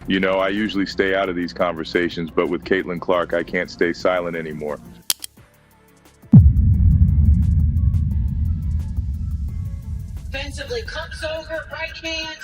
You know, I usually stay out of these conversations, but with Caitlin Clark, I can't stay silent anymore. Defensively comes over, right hand.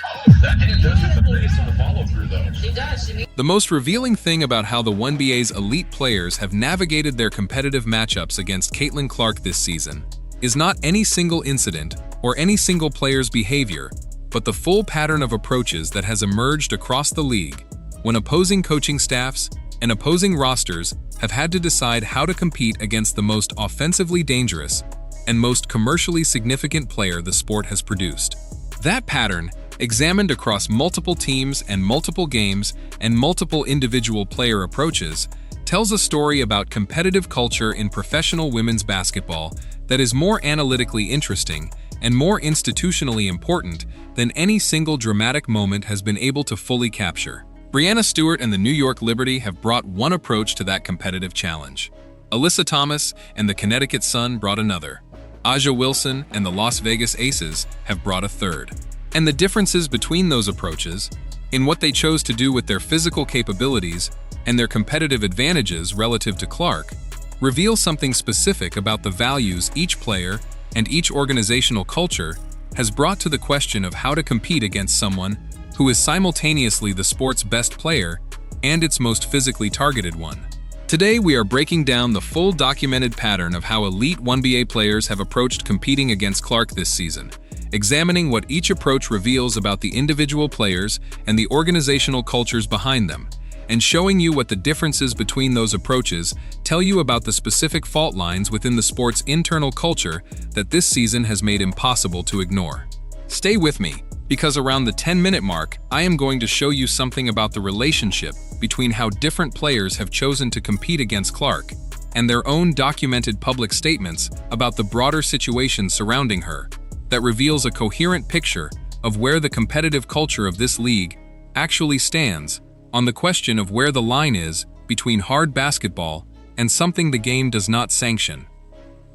Oh, that hand does hit the face on the follow-through, though. She does. The most revealing thing about how the Wnba's elite players have navigated their competitive matchups against Caitlin Clark this season is not any single incident or any single player's behavior, but the full pattern of approaches that has emerged across the league when opposing coaching staffs and opposing rosters have had to decide how to compete against the most offensively dangerous and most commercially significant player the sport has produced. That pattern, examined across multiple teams and multiple games and multiple individual player approaches, tells a story about competitive culture in professional women's basketball that is more analytically interesting and more institutionally important than any single dramatic moment has been able to fully capture. Breanna Stewart and the New York Liberty have brought one approach to that competitive challenge. Alyssa Thomas and the Connecticut Sun brought another. A'ja Wilson and the Las Vegas Aces have brought a third. And the differences between those approaches, in what they chose to do with their physical capabilities and their competitive advantages relative to Clark, reveal something specific about the values each player and each organizational culture has brought to the question of how to compete against someone who is simultaneously the sport's best player and its most physically targeted one. Today, we are breaking down the full documented pattern of how elite Wnba players have approached competing against Clark this season, examining what each approach reveals about the individual players and the organizational cultures behind them, and showing you what the differences between those approaches tell you about the specific fault lines within the sport's internal culture that this season has made impossible to ignore. Stay with me, because around the 10-minute mark, I am going to show you something about the relationship between how different players have chosen to compete against Clark and their own documented public statements about the broader situation surrounding her that reveals a coherent picture of where the competitive culture of this league actually stands on the question of where the line is between hard basketball and something the game does not sanction.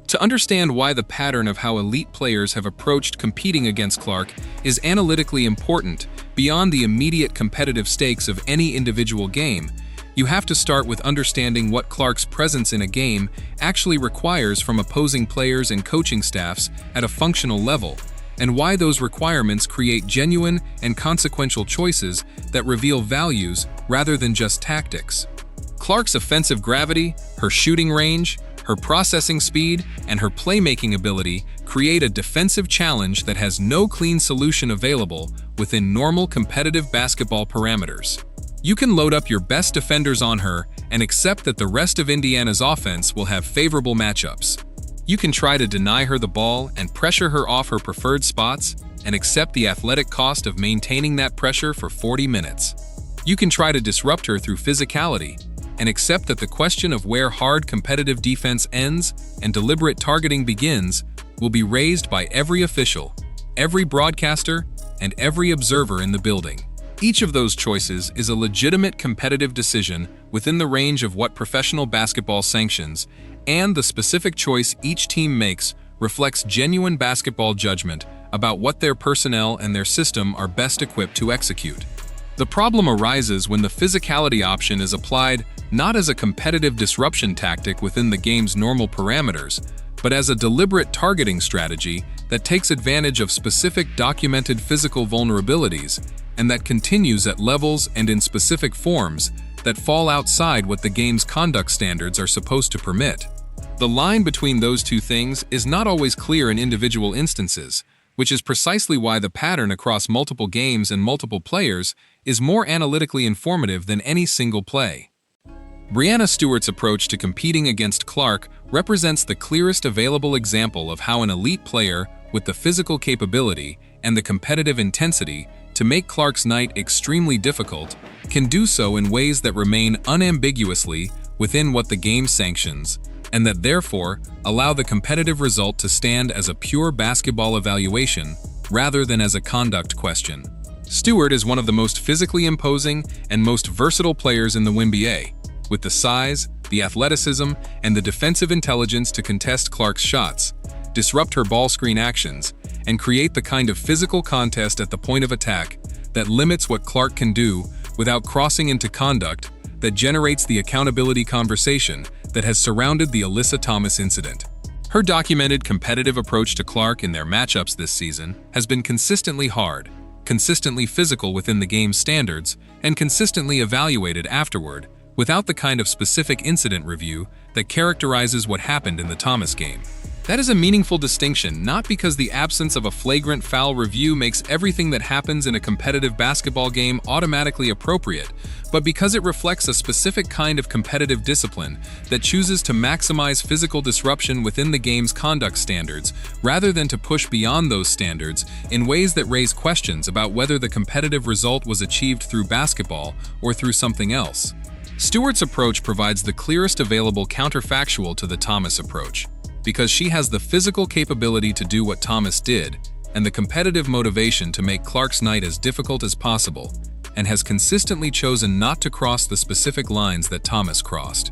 To understand why the pattern of how elite players have approached competing against Clark is analytically important beyond the immediate competitive stakes of any individual game, you have to start with understanding what Clark's presence in a game actually requires from opposing players and coaching staffs at a functional level, and why those requirements create genuine and consequential choices that reveal values rather than just tactics. Clark's offensive gravity, her shooting range, her processing speed, and her playmaking ability create a defensive challenge that has no clean solution available within normal competitive basketball parameters. You can load up your best defenders on her and accept that the rest of Indiana's offense will have favorable matchups. You can try to deny her the ball and pressure her off her preferred spots and accept the athletic cost of maintaining that pressure for 40 minutes. You can try to disrupt her through physicality and accept that the question of where hard competitive defense ends and deliberate targeting begins will be raised by every official, every broadcaster, and every observer in the building. Each of those choices is a legitimate competitive decision within the range of what professional basketball sanctions, and the specific choice each team makes reflects genuine basketball judgment about what their personnel and their system are best equipped to execute. The problem arises when the physicality option is applied not as a competitive disruption tactic within the game's normal parameters, but as a deliberate targeting strategy that takes advantage of specific documented physical vulnerabilities and that continues at levels and in specific forms that fall outside what the game's conduct standards are supposed to permit. The line between those two things is not always clear in individual instances, which is precisely why the pattern across multiple games and multiple players is more analytically informative than any single play. Breanna Stewart's approach to competing against Clark represents the clearest available example of how an elite player with the physical capability and the competitive intensity to make Clark's night extremely difficult can do so in ways that remain unambiguously within what the game sanctions, and that therefore allow the competitive result to stand as a pure basketball evaluation rather than as a conduct question. Stewart is one of the most physically imposing and most versatile players in the Wnba, with the size, the athleticism, and the defensive intelligence to contest Clark's shots, disrupt her ball screen actions, and create the kind of physical contest at the point of attack that limits what Clark can do without crossing into conduct that generates the accountability conversation that has surrounded the Alyssa Thomas incident. Her documented competitive approach to Clark in their matchups this season has been consistently hard, consistently physical within the game's standards, and consistently evaluated afterward, without the kind of specific incident review that characterizes what happened in the Thomas game. That is a meaningful distinction, not because the absence of a flagrant foul review makes everything that happens in a competitive basketball game automatically appropriate, but because it reflects a specific kind of competitive discipline that chooses to maximize physical disruption within the game's conduct standards, rather than to push beyond those standards in ways that raise questions about whether the competitive result was achieved through basketball or through something else. Stewart's approach provides the clearest available counterfactual to the Thomas approach, because she has the physical capability to do what Thomas did and the competitive motivation to make Clark's night as difficult as possible, and has consistently chosen not to cross the specific lines that Thomas crossed.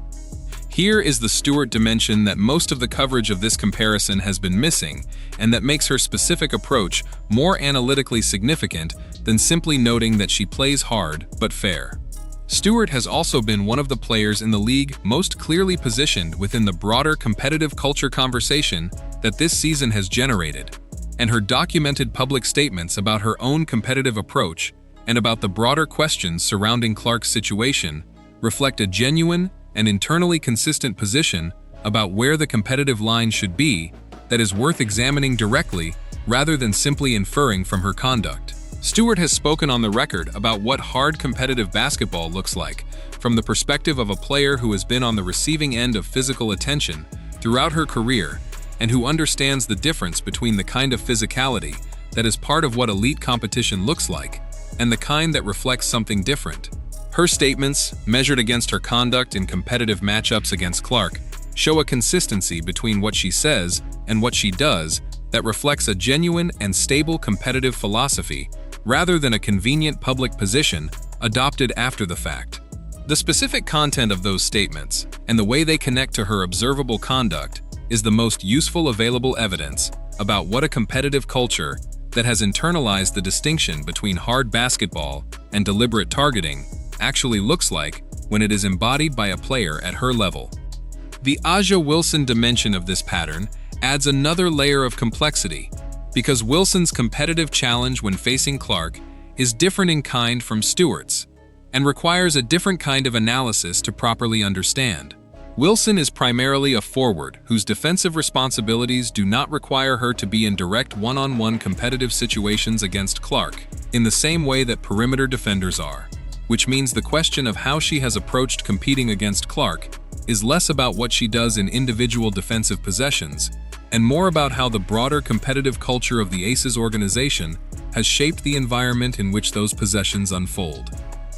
Here is the Stewart dimension that most of the coverage of this comparison has been missing, and that makes her specific approach more analytically significant than simply noting that she plays hard but fair. Stewart has also been one of the players in the league most clearly positioned within the broader competitive culture conversation that this season has generated, and her documented public statements about her own competitive approach and about the broader questions surrounding Clark's situation reflect a genuine and internally consistent position about where the competitive line should be that is worth examining directly rather than simply inferring from her conduct. Stewart has spoken on the record about what hard competitive basketball looks like from the perspective of a player who has been on the receiving end of physical attention throughout her career and who understands the difference between the kind of physicality that is part of what elite competition looks like and the kind that reflects something different. Her statements, measured against her conduct in competitive matchups against Clark, show a consistency between what she says and what she does that reflects a genuine and stable competitive philosophy rather than a convenient public position adopted after the fact. The specific content of those statements and the way they connect to her observable conduct is the most useful available evidence about what a competitive culture that has internalized the distinction between hard basketball and deliberate targeting actually looks like when it is embodied by a player at her level. The A'ja Wilson dimension of this pattern adds another layer of complexity, because Wilson's competitive challenge when facing Clark is different in kind from Stewart's, and requires a different kind of analysis to properly understand. Wilson is primarily a forward whose defensive responsibilities do not require her to be in direct one-on-one competitive situations against Clark, in the same way that perimeter defenders are, which means the question of how she has approached competing against Clark is less about what she does in individual defensive possessions, and more about how the broader competitive culture of the Aces organization has shaped the environment in which those possessions unfold.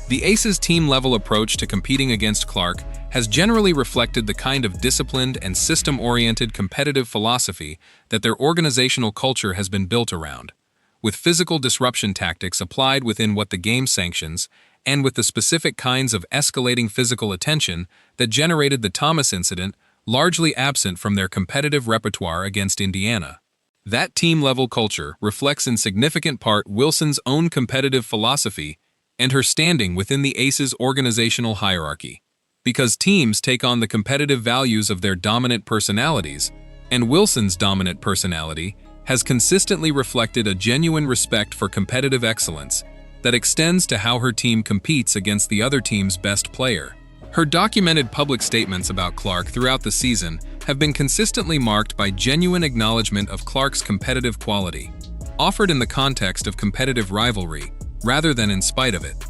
The Aces team-level approach to competing against Clark has generally reflected the kind of disciplined and system-oriented competitive philosophy that their organizational culture has been built around, with physical disruption tactics applied within what the game sanctions, and with the specific kinds of escalating physical attention that generated the Thomas incident largely absent from their competitive repertoire against Indiana. That team-level culture reflects in significant part Wilson's own competitive philosophy and her standing within the Aces organizational hierarchy, because teams take on the competitive values of their dominant personalities, and Wilson's dominant personality has consistently reflected a genuine respect for competitive excellence that extends to how her team competes against the other team's best player. Her documented public statements about Clark throughout the season have been consistently marked by genuine acknowledgement of Clark's competitive quality, offered in the context of competitive rivalry, rather than in spite of it.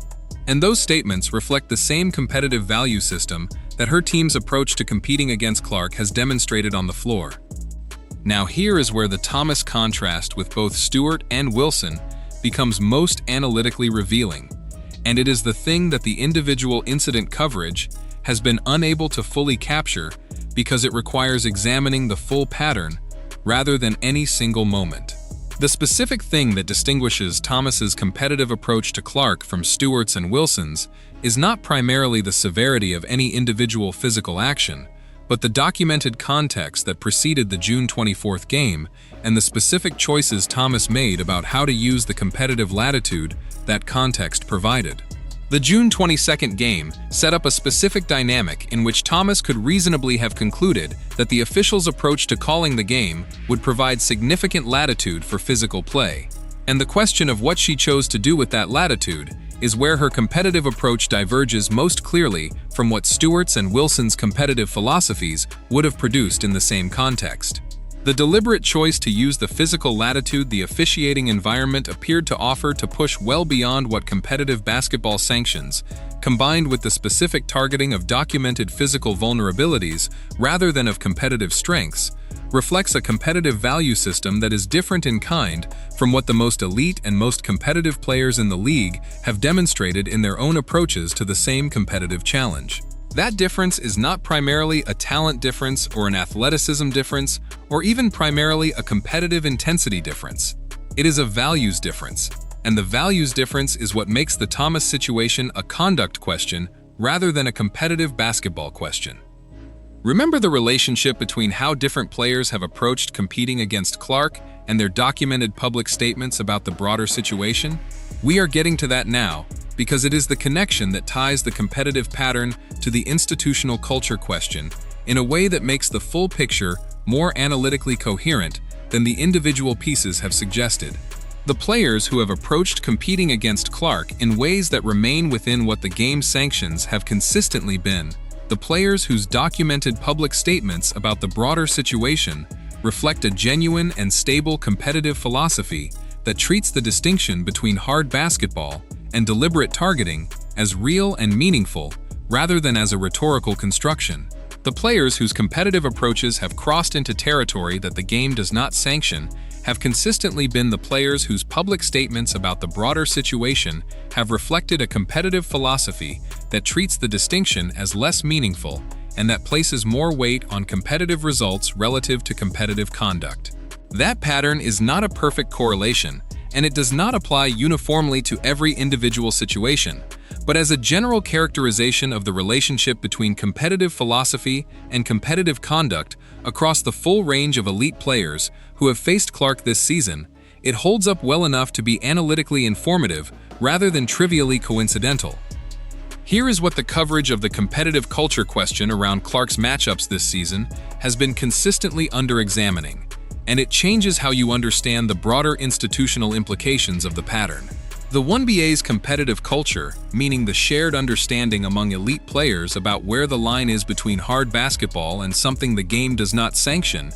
And those statements reflect the same competitive value system that her team's approach to competing against Clark has demonstrated on the floor. Now here is where the Thomas contrast with both Stewart and Wilson becomes most analytically revealing, and it is the thing that the individual incident coverage has been unable to fully capture because it requires examining the full pattern rather than any single moment. The specific thing that distinguishes Thomas's competitive approach to Clark from Stewart's and Wilson's is not primarily the severity of any individual physical action, but the documented context that preceded the June 24th game and the specific choices Thomas made about how to use the competitive latitude that context provided. The June 22nd game set up a specific dynamic in which Thomas could reasonably have concluded that the officials' approach to calling the game would provide significant latitude for physical play. And the question of what she chose to do with that latitude is where her competitive approach diverges most clearly from what Stewart's and Wilson's competitive philosophies would have produced in the same context. The deliberate choice to use the physical latitude the officiating environment appeared to offer to push well beyond what competitive basketball sanctions, combined with the specific targeting of documented physical vulnerabilities rather than of competitive strengths, reflects a competitive value system that is different in kind from what the most elite and most competitive players in the league have demonstrated in their own approaches to the same competitive challenge. That difference is not primarily a talent difference or an athleticism difference, or even primarily a competitive intensity difference. It is a values difference, and the values difference is what makes the Thomas situation a conduct question rather than a competitive basketball question. Remember the relationship between how different players have approached competing against Clark and their documented public statements about the broader situation? We are getting to that now, because it is the connection that ties the competitive pattern to the institutional culture question in a way that makes the full picture more analytically coherent than the individual pieces have suggested. The players who have approached competing against Clark in ways that remain within what the game's sanctions have consistently been, the players whose documented public statements about the broader situation reflect a genuine and stable competitive philosophy that treats the distinction between hard basketball and deliberate targeting as real and meaningful rather than as a rhetorical construction. The players whose competitive approaches have crossed into territory that the game does not sanction have consistently been the players whose public statements about the broader situation have reflected a competitive philosophy that treats the distinction as less meaningful and that places more weight on competitive results relative to competitive conduct. That pattern is not a perfect correlation, and it does not apply uniformly to every individual situation, but as a general characterization of the relationship between competitive philosophy and competitive conduct across the full range of elite players who have faced Clark this season, it holds up well enough to be analytically informative rather than trivially coincidental. Here is what the coverage of the competitive culture question around Clark's matchups this season has been consistently under-examining, and it changes how you understand the broader institutional implications of the pattern. The Wnba's competitive culture, meaning the shared understanding among elite players about where the line is between hard basketball and something the game does not sanction,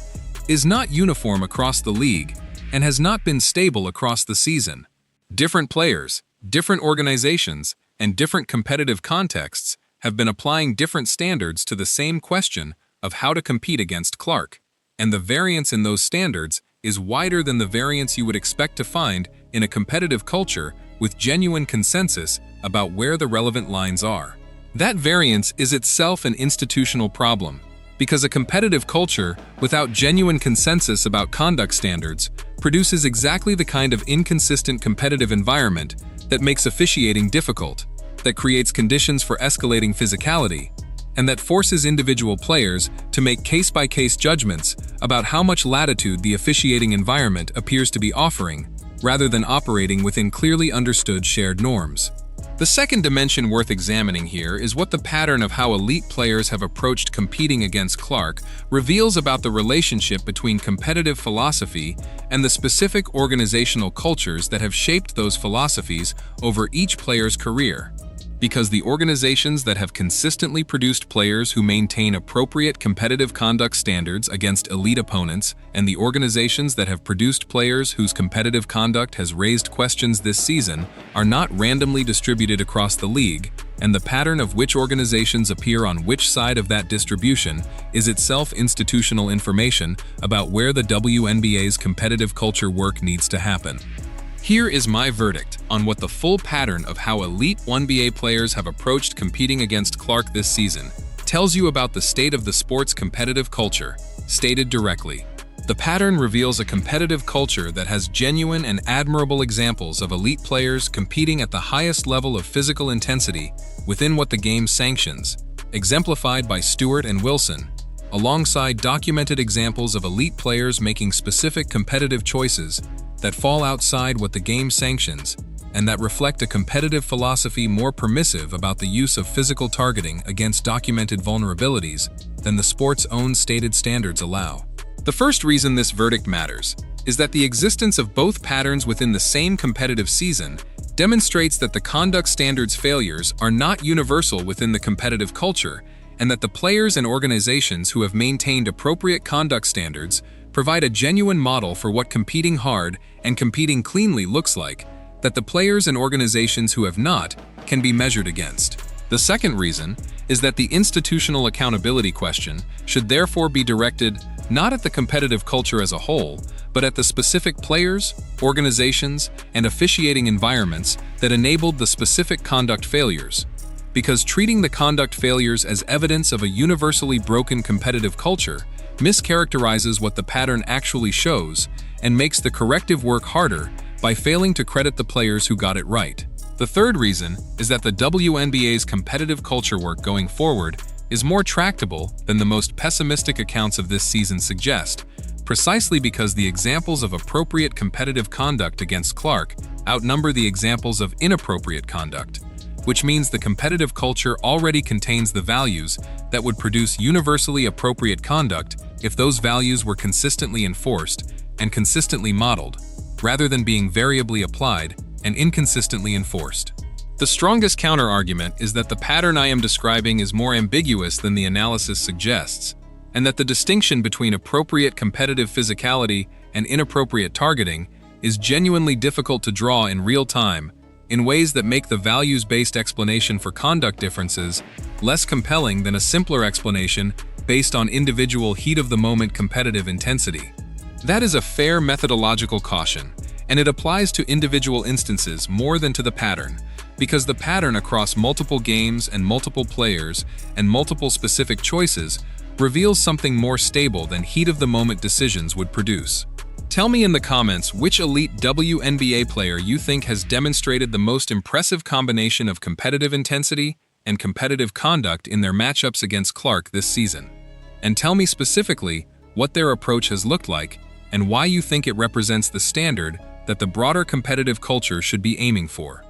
is not uniform across the league and has not been stable across the season. Different players, different organizations, and different competitive contexts have been applying different standards to the same question of how to compete against Clark, and the variance in those standards is wider than the variance you would expect to find in a competitive culture with genuine consensus about where the relevant lines are. That variance is itself an institutional problem, because a competitive culture without genuine consensus about conduct standards produces exactly the kind of inconsistent competitive environment that makes officiating difficult, that creates conditions for escalating physicality, and that forces individual players to make case-by-case judgments about how much latitude the officiating environment appears to be offering, rather than operating within clearly understood shared norms. The second dimension worth examining here is what the pattern of how elite players have approached competing against Clark reveals about the relationship between competitive philosophy and the specific organizational cultures that have shaped those philosophies over each player's career. Because the organizations that have consistently produced players who maintain appropriate competitive conduct standards against elite opponents, and the organizations that have produced players whose competitive conduct has raised questions this season, are not randomly distributed across the league, and the pattern of which organizations appear on which side of that distribution is itself institutional information about where the WNBA's competitive culture work needs to happen. Here is my verdict on what the full pattern of how elite Wnba players have approached competing against Clark this season tells you about the state of the sport's competitive culture. Stated directly, the pattern reveals a competitive culture that has genuine and admirable examples of elite players competing at the highest level of physical intensity within what the game sanctions, exemplified by Stewart and Wilson, alongside documented examples of elite players making specific competitive choices that fall outside what the game sanctions, and that reflect a competitive philosophy more permissive about the use of physical targeting against documented vulnerabilities than the sport's own stated standards allow. The first reason this verdict matters is that the existence of both patterns within the same competitive season demonstrates that the conduct standards failures are not universal within the competitive culture, and that the players and organizations who have maintained appropriate conduct standards provide a genuine model for what competing hard and competing cleanly looks like, that the players and organizations who have not can be measured against. The second reason is that the institutional accountability question should therefore be directed not at the competitive culture as a whole, but at the specific players, organizations, and officiating environments that enabled the specific conduct failures. Because treating the conduct failures as evidence of a universally broken competitive culture mischaracterizes what the pattern actually shows and makes the corrective work harder by failing to credit the players who got it right. The third reason is that the WNBA's competitive culture work going forward is more tractable than the most pessimistic accounts of this season suggest, precisely because the examples of appropriate competitive conduct against Clark outnumber the examples of inappropriate conduct, which means the competitive culture already contains the values that would produce universally appropriate conduct if those values were consistently enforced and consistently modeled, rather than being variably applied and inconsistently enforced. The strongest counter-argument is that the pattern I am describing is more ambiguous than the analysis suggests, and that the distinction between appropriate competitive physicality and inappropriate targeting is genuinely difficult to draw in real time in ways that make the values-based explanation for conduct differences less compelling than a simpler explanation based on individual heat-of-the-moment competitive intensity. That is a fair methodological caution, and it applies to individual instances more than to the pattern, because the pattern across multiple games and multiple players and multiple specific choices reveals something more stable than heat-of-the-moment decisions would produce. Tell me in the comments which elite WNBA player you think has demonstrated the most impressive combination of competitive intensity and competitive conduct in their matchups against Clark this season. And tell me specifically what their approach has looked like and why you think it represents the standard that the broader competitive culture should be aiming for.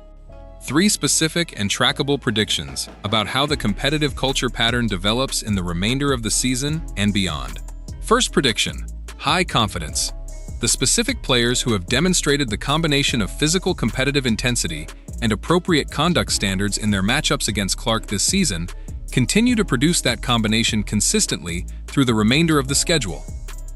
3 specific and trackable predictions about how the competitive culture pattern develops in the remainder of the season and beyond. First prediction: high confidence. The specific players who have demonstrated the combination of physical competitive intensity and appropriate conduct standards in their matchups against Clark this season continue to produce that combination consistently through the remainder of the schedule.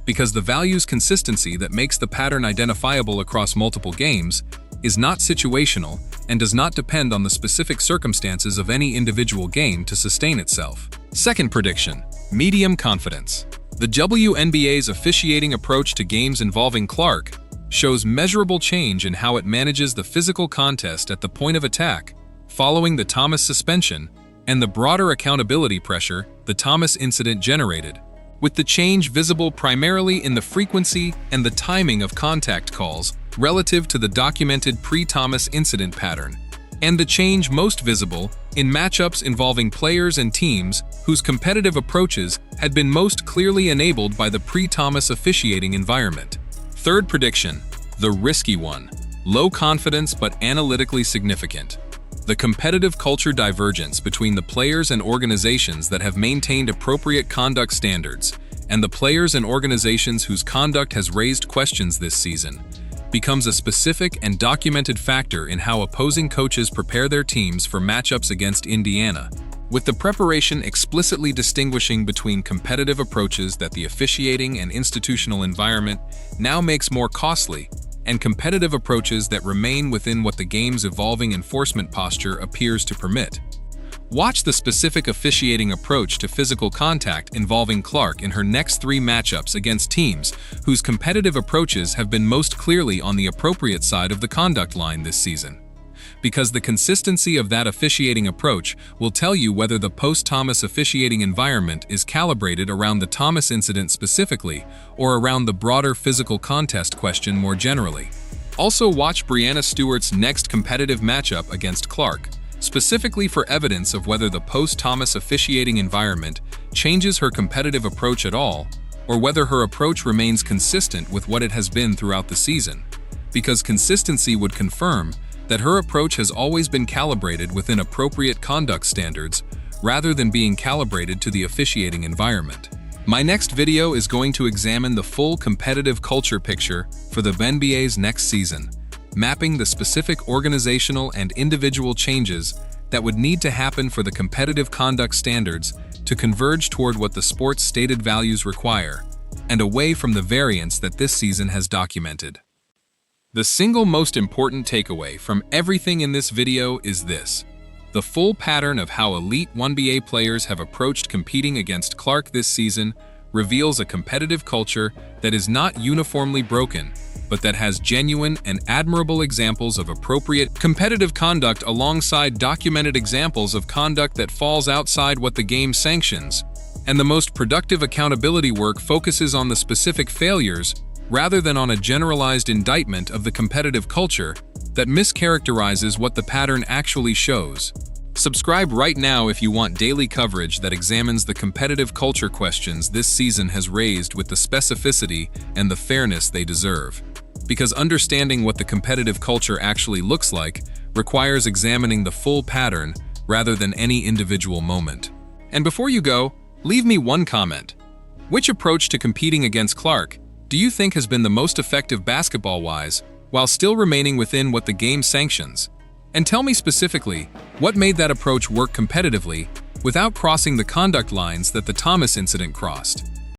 Because the values consistency that makes the pattern identifiable across multiple games is not situational and does not depend on the specific circumstances of any individual game to sustain itself. Second prediction: medium confidence. The WNBA's officiating approach to games involving Clark shows measurable change in how it manages the physical contest at the point of attack, following the Thomas suspension and the broader accountability pressure the Thomas incident generated, with the change visible primarily in the frequency and the timing of contact calls relative to the documented pre-Thomas incident pattern, and the change most visible in matchups involving players and teams whose competitive approaches had been most clearly enabled by the pre-Thomas officiating environment. Third prediction: the risky one. Low confidence but analytically significant. The competitive culture divergence between the players and organizations that have maintained appropriate conduct standards and the players and organizations whose conduct has raised questions this season becomes a specific and documented factor in how opposing coaches prepare their teams for matchups against Indiana, with the preparation explicitly distinguishing between competitive approaches that the officiating and institutional environment now makes more costly and competitive approaches that remain within what the game's evolving enforcement posture appears to permit. Watch the specific officiating approach to physical contact involving Clark in her next 3 matchups against teams whose competitive approaches have been most clearly on the appropriate side of the conduct line this season. Because the consistency of that officiating approach will tell you whether the post-Thomas officiating environment is calibrated around the Thomas incident specifically or around the broader physical contest question more generally. Also watch Breanna Stewart's next competitive matchup against Clark, specifically for evidence of whether the post-Thomas officiating environment changes her competitive approach at all, or whether her approach remains consistent with what it has been throughout the season, because consistency would confirm that her approach has always been calibrated within appropriate conduct standards rather than being calibrated to the officiating environment. My next video is going to examine the full competitive culture picture for the Wnba's next season, mapping the specific organizational and individual changes that would need to happen for the competitive conduct standards to converge toward what the sport's stated values require, and away from the variance that this season has documented. The single most important takeaway from everything in this video is this: the full pattern of how elite Wnba players have approached competing against Clark this season reveals a competitive culture that is not uniformly broken, but that has genuine and admirable examples of appropriate competitive conduct alongside documented examples of conduct that falls outside what the game sanctions. And the most productive accountability work focuses on the specific failures rather than on a generalized indictment of the competitive culture that mischaracterizes what the pattern actually shows. Subscribe right now if you want daily coverage that examines the competitive culture questions this season has raised with the specificity and the fairness they deserve. Because understanding what the competitive culture actually looks like requires examining the full pattern rather than any individual moment. And before you go, leave me one comment. Which approach to competing against Clark do you think has been the most effective basketball-wise, while still remaining within what the game sanctions? And tell me specifically, what made that approach work competitively without crossing the conduct lines that the Thomas incident crossed?